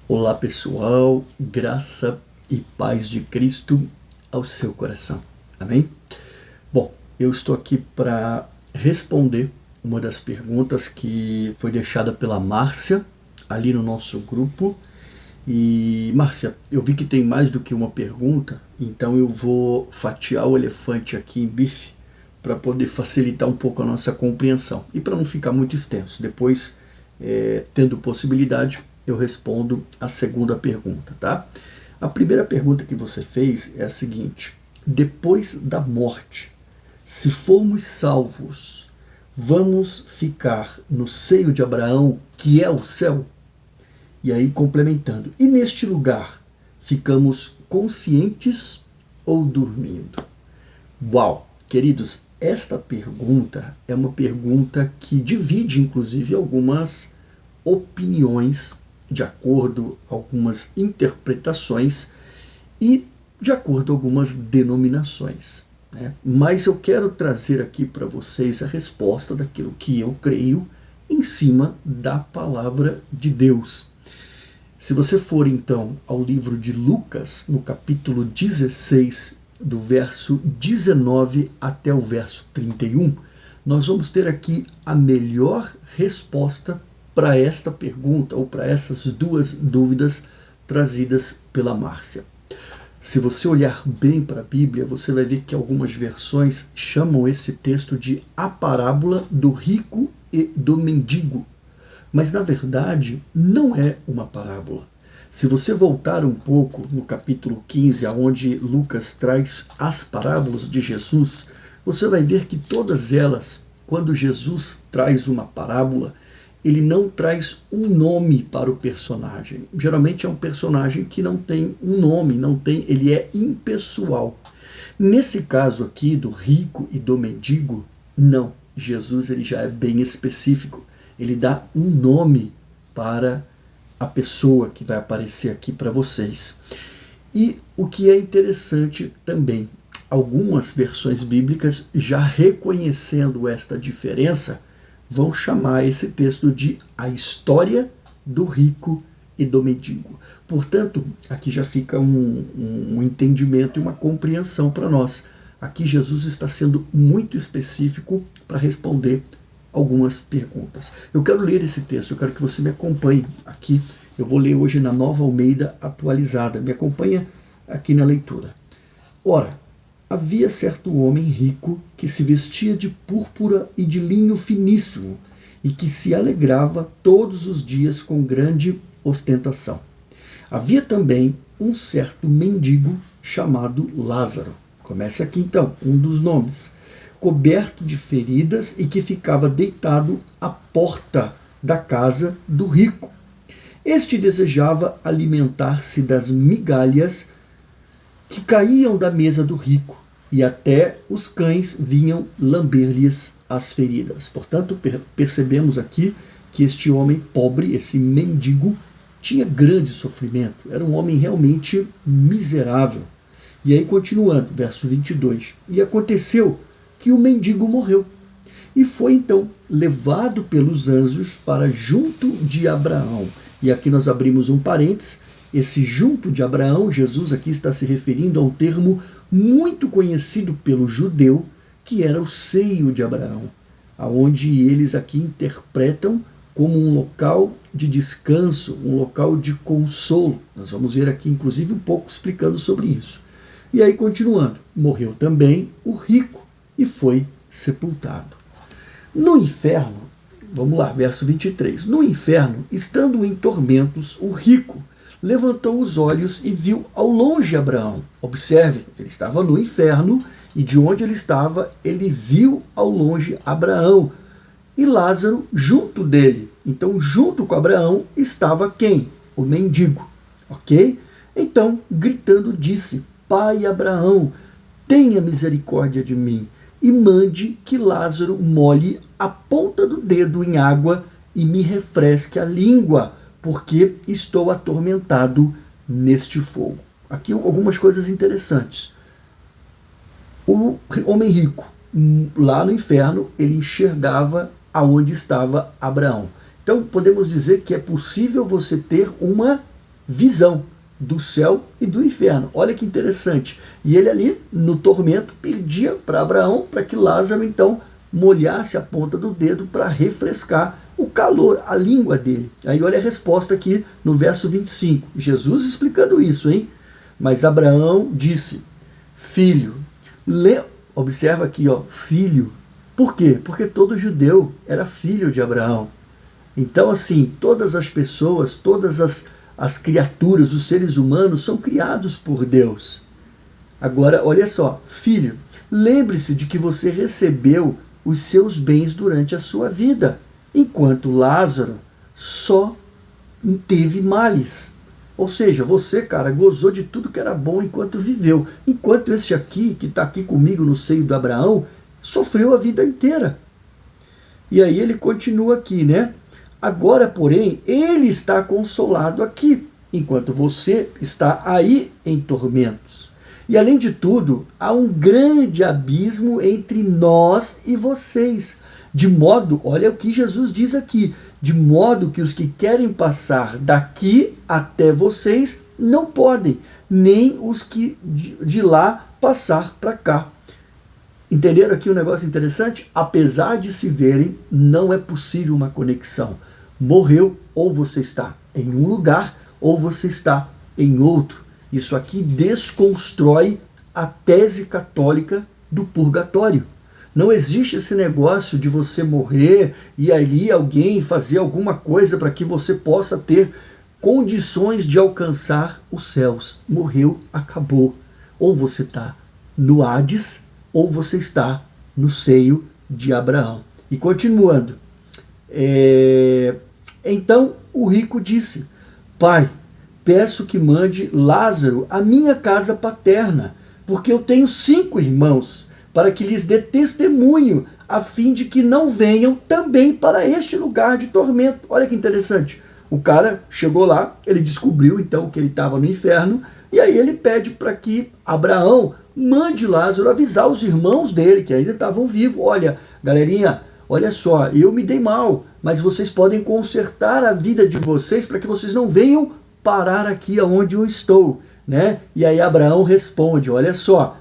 Olá pessoal, graça e paz de Cristo ao seu coração. Amém? Bom, eu estou aqui para responder uma das perguntas que foi deixada pela Márcia ali no nosso grupo. E Márcia, eu vi que tem mais do que uma pergunta, então eu vou fatiar o elefante aqui em bife para poder facilitar um pouco a nossa compreensão e para não ficar muito extenso. Depois, tendo possibilidade, eu respondo a segunda pergunta, tá? A primeira pergunta que você fez é a seguinte: depois da morte, se formos salvos, vamos ficar no seio de Abraão, que é o céu? E aí, complementando, e neste lugar, ficamos conscientes ou dormindo? Uau! Queridos, esta pergunta é uma pergunta que divide, inclusive, algumas opiniões, de acordo com algumas interpretações e de acordo com algumas denominações. Né? Mas eu quero trazer aqui para vocês a resposta daquilo que eu creio em cima da palavra de Deus. Se você for então ao livro de Lucas, no capítulo 16, do verso 19 até o verso 31, nós vamos ter aqui a melhor resposta para esta pergunta, ou para essas duas dúvidas trazidas pela Márcia. Se você olhar bem para a Bíblia, você vai ver que algumas versões chamam esse texto de a parábola do rico e do mendigo. Mas, na verdade, não é uma parábola. Se você voltar um pouco no capítulo 15, onde Lucas traz as parábolas de Jesus, você vai ver que todas elas, quando Jesus traz uma parábola, ele não traz um nome para o personagem. Geralmente é um personagem que não tem um nome, ele é impessoal. Nesse caso aqui do rico e do mendigo, não. Jesus ele já é bem específico. Ele dá um nome para a pessoa que vai aparecer aqui para vocês. E o que é interessante também, algumas versões bíblicas, já reconhecendo esta diferença, vão chamar esse texto de a história do rico e do mendigo. Portanto, aqui já fica um entendimento e uma compreensão para nós. Aqui Jesus está sendo muito específico para responder algumas perguntas. Eu quero ler esse texto, eu quero que você me acompanhe aqui. Eu vou ler hoje na Nova Almeida atualizada. Me acompanha aqui na leitura. Ora, havia certo homem rico que se vestia de púrpura e de linho finíssimo e que se alegrava todos os dias com grande ostentação. Havia também um certo mendigo chamado Lázaro. Começa aqui então, um dos nomes. Coberto de feridas e que ficava deitado à porta da casa do rico. Este desejava alimentar-se das migalhas que caíam da mesa do rico, e até os cães vinham lamber-lhes as feridas. Portanto, percebemos aqui que este homem pobre, esse mendigo, tinha grande sofrimento. Era um homem realmente miserável. E aí, continuando, verso 22. E aconteceu que o mendigo morreu. E foi então levado pelos anjos para junto de Abraão. E aqui nós abrimos um parênteses. Esse junto de Abraão, Jesus aqui está se referindo a um termo muito conhecido pelo judeu, que era o seio de Abraão, aonde eles aqui interpretam como um local de descanso, um local de consolo. Nós vamos ver aqui, inclusive, um pouco explicando sobre isso. E aí, continuando, morreu também o rico e foi sepultado. No inferno, vamos lá, verso 23. No inferno, estando em tormentos, o rico levantou os olhos e viu ao longe Abraão. Observe, ele estava no inferno e de onde ele estava, ele viu ao longe Abraão e Lázaro junto dele. Então, junto com Abraão estava quem? O mendigo, ok? Então, gritando, disse: Pai Abraão, tenha misericórdia de mim e mande que Lázaro molhe a ponta do dedo em água e me refresque a língua, porque estou atormentado neste fogo. Aqui algumas coisas interessantes. O homem rico, lá no inferno, ele enxergava aonde estava Abraão. Então podemos dizer que é possível você ter uma visão do céu e do inferno. Olha que interessante. E ele ali, no tormento, pedia para Abraão para que Lázaro, então, molhasse a ponta do dedo para refrescar o calor, a língua dele. Aí olha a resposta aqui no verso 25. Jesus explicando isso, hein? Mas Abraão disse, filho, observa aqui, ó, filho. Por quê? Porque todo judeu era filho de Abraão. Então, assim, todas as pessoas, todas as criaturas, os seres humanos, são criados por Deus. Agora, olha só, filho, lembre-se de que você recebeu os seus bens durante a sua vida, enquanto Lázaro só teve males. Ou seja, você, cara, gozou de tudo que era bom enquanto viveu, enquanto esse aqui, que está aqui comigo no seio do Abraão, sofreu a vida inteira. E aí ele continua aqui, né? Agora, porém, ele está consolado aqui, enquanto você está aí em tormentos. E além de tudo, há um grande abismo entre nós e vocês. De modo, olha o que Jesus diz aqui, de modo que os que querem passar daqui até vocês não podem, nem os que de lá passar para cá. Entenderam aqui um negócio interessante? Apesar de se verem, não é possível uma conexão. Morreu, ou você está em um lugar, ou você está em outro. Isso aqui desconstrói a tese católica do purgatório. Não existe esse negócio de você morrer e ali alguém fazer alguma coisa para que você possa ter condições de alcançar os céus. Morreu, acabou. Ou você está no Hades, ou você está no seio de Abraão. E continuando. Então o rico disse, pai, peço que mande Lázaro à minha casa paterna, porque eu tenho 5 irmãos, para que lhes dê testemunho, a fim de que não venham também para este lugar de tormento. Olha que interessante. O cara chegou lá, ele descobriu então que ele estava no inferno, e aí ele pede para que Abraão mande Lázaro avisar os irmãos dele, que ainda estavam vivos. Olha, galerinha, olha só, eu me dei mal, mas vocês podem consertar a vida de vocês para que vocês não venham parar aqui onde eu estou, né? E aí Abraão responde, olha só,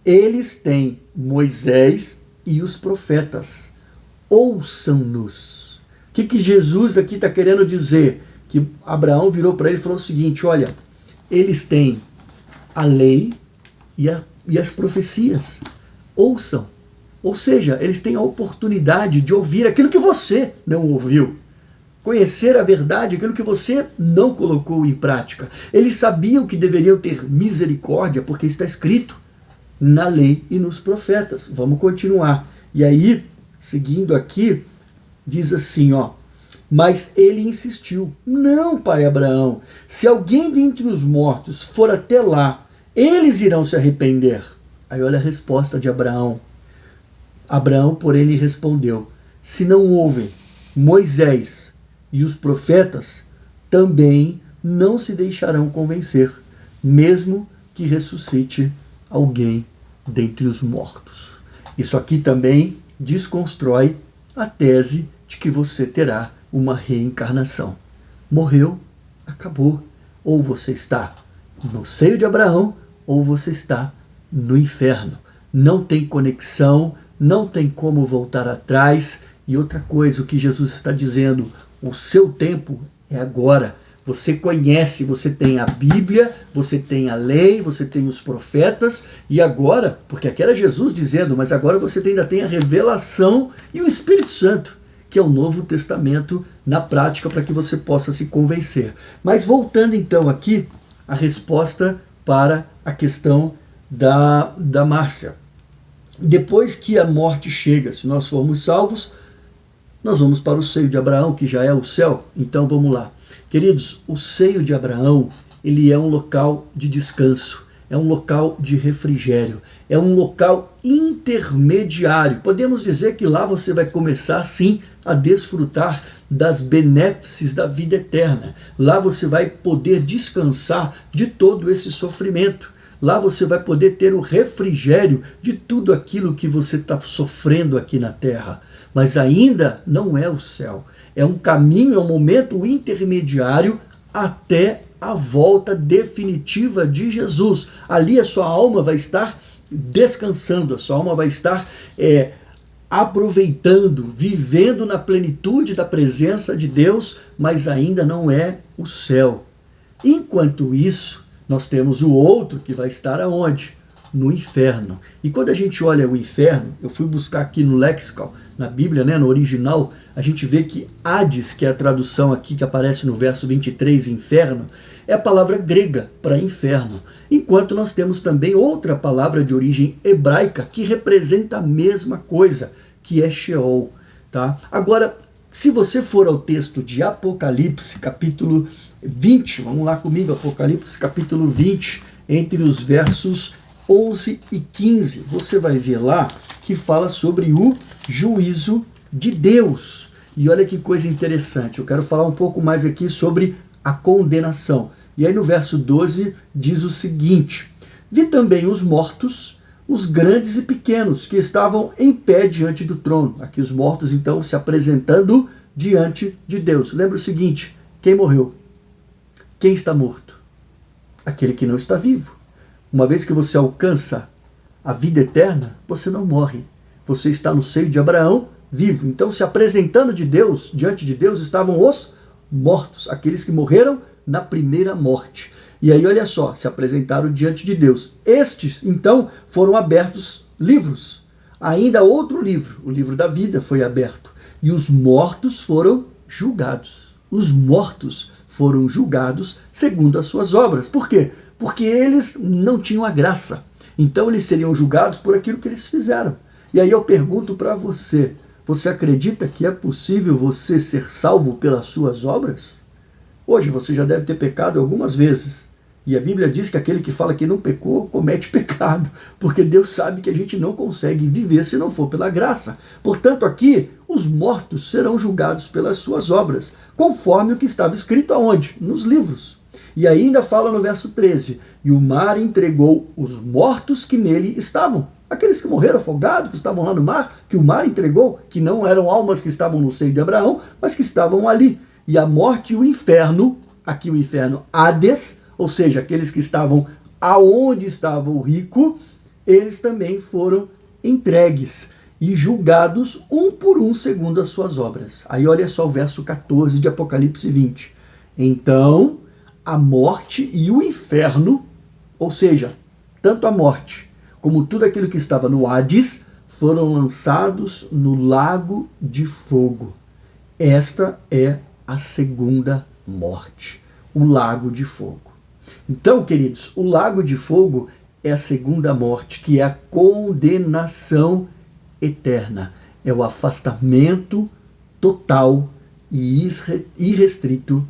eles têm Moisés e os profetas, ouçam-nos. O que Jesus aqui está querendo dizer? Que Abraão virou para ele e falou o seguinte, olha, eles têm a lei e as profecias, ouçam. Ou seja, eles têm a oportunidade de ouvir aquilo que você não ouviu. Conhecer a verdade, aquilo que você não colocou em prática. Eles sabiam que deveriam ter misericórdia, porque está escrito na lei e nos profetas. Vamos continuar. E aí, seguindo aqui, diz assim, ó. Mas ele insistiu. Não, pai Abraão, se alguém dentre os mortos for até lá, eles irão se arrepender. Aí olha a resposta de Abraão. Abraão, porém, lhe respondeu, se não ouvem Moisés e os profetas, também não se deixarão convencer, mesmo que ressuscite alguém dentre os mortos. Isso aqui também desconstrói a tese de que você terá uma reencarnação. Morreu, acabou. Ou você está no seio de Abraão, ou você está no inferno. Não tem conexão, não tem como voltar atrás. E outra coisa, o que Jesus está dizendo, o seu tempo é agora. Você conhece, você tem a Bíblia, você tem a lei, você tem os profetas, e agora, porque aqui era Jesus dizendo, mas agora você ainda tem a revelação e o Espírito Santo, que é o Novo Testamento na prática para que você possa se convencer. Mas voltando então aqui, a resposta para a questão da Márcia. Depois que a morte chega, se nós formos salvos, nós vamos para o seio de Abraão, que já é o céu. Então vamos lá. Queridos, o seio de Abraão, ele é um local de descanso, é um local de refrigério, é um local intermediário. Podemos dizer que lá você vai começar, sim, a desfrutar das benéfices da vida eterna. Lá você vai poder descansar de todo esse sofrimento. Lá você vai poder ter o refrigério de tudo aquilo que você está sofrendo aqui na terra. Mas ainda não é o céu. É um caminho, é um momento intermediário até a volta definitiva de Jesus. Ali a sua alma vai estar descansando, a sua alma vai estar aproveitando, vivendo na plenitude da presença de Deus, mas ainda não é o céu. Enquanto isso, nós temos o outro que vai estar aonde? No inferno. E quando a gente olha o inferno, eu fui buscar aqui no lexicon, na Bíblia, né, no original, a gente vê que Hades, que é a tradução aqui que aparece no verso 23, inferno, é a palavra grega para inferno. Enquanto nós temos também outra palavra de origem hebraica que representa a mesma coisa, que é Sheol. Tá? Agora, se você for ao texto de Apocalipse, capítulo 20, vamos lá comigo, Apocalipse, capítulo 20, entre os versos 11 e 15, você vai ver lá que fala sobre o juízo de Deus. E olha que coisa interessante, eu quero falar um pouco mais aqui sobre a condenação. E aí no verso 12 diz o seguinte: vi também os mortos, os grandes e pequenos, que estavam em pé diante do trono. Aqui os mortos então se apresentando diante de Deus. Lembra o seguinte, quem morreu? Quem está morto? Aquele que não está vivo. Uma vez que você alcança a vida eterna, você não morre. Você está no seio de Abraão, vivo. Então, se apresentando diante de Deus, estavam os mortos, aqueles que morreram na primeira morte. E aí, olha só, se apresentaram diante de Deus. Estes, então, foram abertos livros. Ainda outro livro, o livro da vida, foi aberto. E os mortos foram julgados. Os mortos foram julgados segundo as suas obras. Por quê? Porque eles não tinham a graça. Então eles seriam julgados por aquilo que eles fizeram. E aí eu pergunto para você, você acredita que é possível você ser salvo pelas suas obras? Hoje você já deve ter pecado algumas vezes. E a Bíblia diz que aquele que fala que não pecou, comete pecado. Porque Deus sabe que a gente não consegue viver se não for pela graça. Portanto, aqui, os mortos serão julgados pelas suas obras, conforme o que estava escrito aonde? Nos livros. E ainda fala no verso 13, e o mar entregou os mortos que nele estavam. Aqueles que morreram afogados, que estavam lá no mar, que o mar entregou, que não eram almas que estavam no seio de Abraão, mas que estavam ali. E a morte e o inferno, aqui o inferno Hades, ou seja, aqueles que estavam aonde estava o rico, eles também foram entregues e julgados um por um segundo as suas obras. Aí olha só o verso 14 de Apocalipse 20. Então a morte e o inferno, ou seja, tanto a morte como tudo aquilo que estava no Hades, foram lançados no lago de fogo. Esta é a segunda morte, o lago de fogo. Então, queridos, o lago de fogo é a segunda morte, que é a condenação eterna. É o afastamento total e irrestrito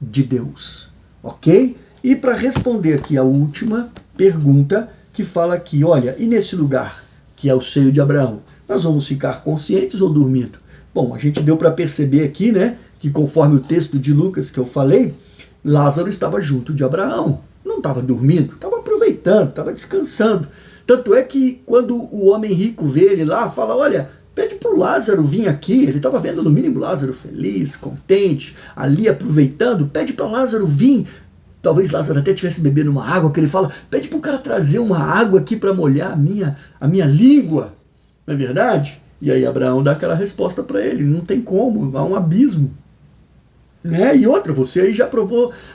de Deus. Ok? E para responder aqui a última pergunta, que fala aqui, olha, e nesse lugar, que é o seio de Abraão, nós vamos ficar conscientes ou dormindo? Bom, a gente deu para perceber aqui, né, que conforme o texto de Lucas que eu falei, Lázaro estava junto de Abraão, não estava dormindo, estava aproveitando, estava descansando. Tanto é que quando o homem rico vê ele lá, fala, olha, pede para o Lázaro vir aqui, ele estava vendo no mínimo Lázaro feliz, contente, ali aproveitando, pede para Lázaro vir. Talvez Lázaro até tivesse bebendo uma água, que ele fala, pede para o cara trazer uma água aqui para molhar a minha língua, não é verdade? E aí Abraão dá aquela resposta para ele, não tem como, há um abismo. Né? E outra, você aí já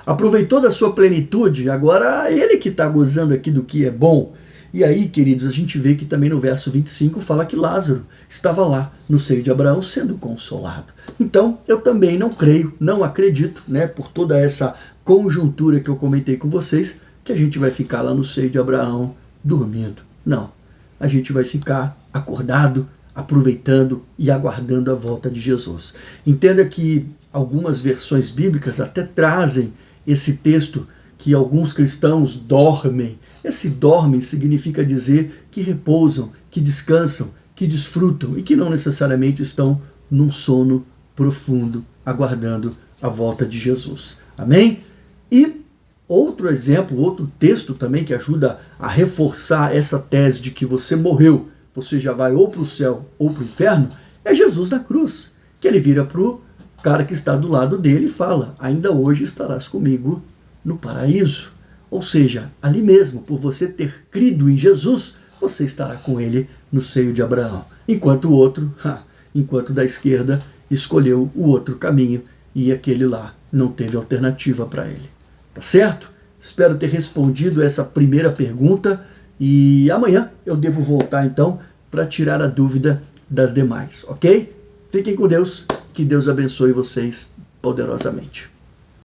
aproveitou da sua plenitude, agora é ele que está gozando aqui do que é bom. E aí, queridos, a gente vê que também no verso 25 fala que Lázaro estava lá no seio de Abraão sendo consolado. Então, eu também não creio, não acredito, né, por toda essa conjuntura que eu comentei com vocês, que a gente vai ficar lá no seio de Abraão dormindo. Não, a gente vai ficar acordado, aproveitando e aguardando a volta de Jesus. Entenda que algumas versões bíblicas até trazem esse texto que alguns cristãos dormem. Esse dormem significa dizer que repousam, que descansam, que desfrutam e que não necessariamente estão num sono profundo, aguardando a volta de Jesus. Amém? E outro exemplo, outro texto também que ajuda a reforçar essa tese de que você morreu, você já vai ou para o céu ou para o inferno, é Jesus na cruz, que ele vira para o cara que está do lado dele e fala, ainda hoje estarás comigo no paraíso. Ou seja, ali mesmo, por você ter crido em Jesus, você estará com ele no seio de Abraão. Enquanto o outro, enquanto da esquerda, escolheu o outro caminho e aquele lá não teve alternativa para ele. Tá certo? Espero ter respondido essa primeira pergunta e amanhã eu devo voltar então para tirar a dúvida das demais, ok? Fiquem com Deus, que Deus abençoe vocês poderosamente.